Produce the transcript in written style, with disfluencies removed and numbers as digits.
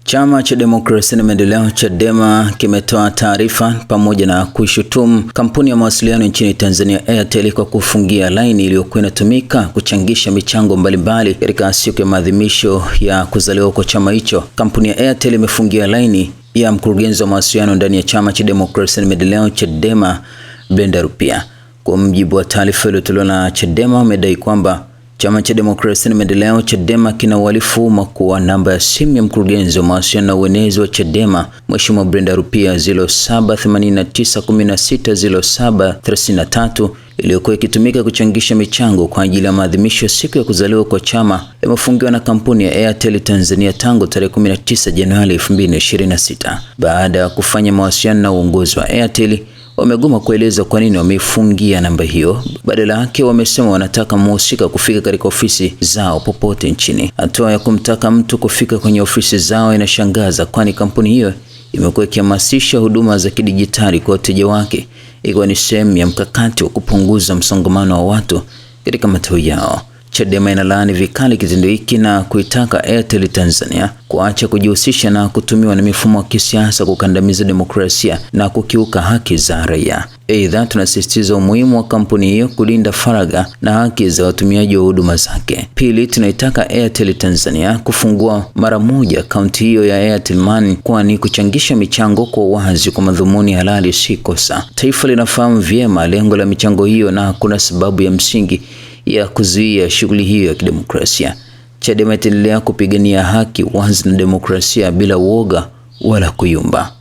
Chama cha Demokrasia na Maendeleo Chadema kimetoa taarifa pamoja na kuishutumu kampuni ya mawasiliano nchini Tanzania Airtel kwa kufungia laini iliyokuwa inatumika kuchangisha michango mbalimbali katika siku ya maadhimisho ya kuzaliwa kwa chama hicho. Kampuni ya Airtel imefungia laini ya mkurugenzi wa mawasiliano ndani ya Chama cha Demokrasia na Maendeleo Chadema, Brenda Rupia. Kwa mujibu wa taarifa iliyotolewa na Chadema, wamedai kwamba Chama cha Demokrasia na Maendeleo Chadema kina uhalifu wa namba ya simu ya mkurugenzi wa mawasiliano na uenezi wa Chadema, Mheshimiwa Brenda Rupia 0789160733 iliyokuwa ikitumika kuchangisha michango kwa ajili ya maadhimisho ya siku ya kuzaliwa kwa chama, imefungiwa na kampuni ya Airtel Tanzania tangu tarehe 19 Januari 2026. Baada ya kufanya mawasiliano na uongozi wa Airtel, wamegoma kueleza kwa nini wameifungia namba hiyo. Badala yake wamesema wanataka mhusika kufika katika ofisi zao popote nchini. Hatua ya kumtaka mtu kufika kwenye ofisi zao inashangaza, kwani kampuni hiyo imekuwa ikihamasisha huduma za kidijitali kwa wateja wake, ikiwa ni sehemu ya mkakati wa kupunguza msongamano wa watu katika matawi yao. Chadema inalaani vikali kitendo hiki na kuitaka Airtel Tanzania kuacha kujihusisha na kutumiwa na mifumo ya kisiasa kukandamiza demokrasia na kukiuka haki za raia. Aidha, tunasisitiza umuhimu wa kampuni hiyo kulinda faragha na haki za watumiaji wa huduma zake. Pili, tunaitaka Airtel Tanzania kufungua mara moja akaunti hiyo ya Airtel Money, kwani kuchangisha michango kwa wazi kwa madhumuni halali si kosa. Taifa linafahamu vyema lengo la michango hiyo na kuna sababu ya msingi ya kuzuia shughuli hiyo ya kidemokrasia. Chadema itaendelea kupigania haki, wazi na demokrasia bila uoga wala kuyumba.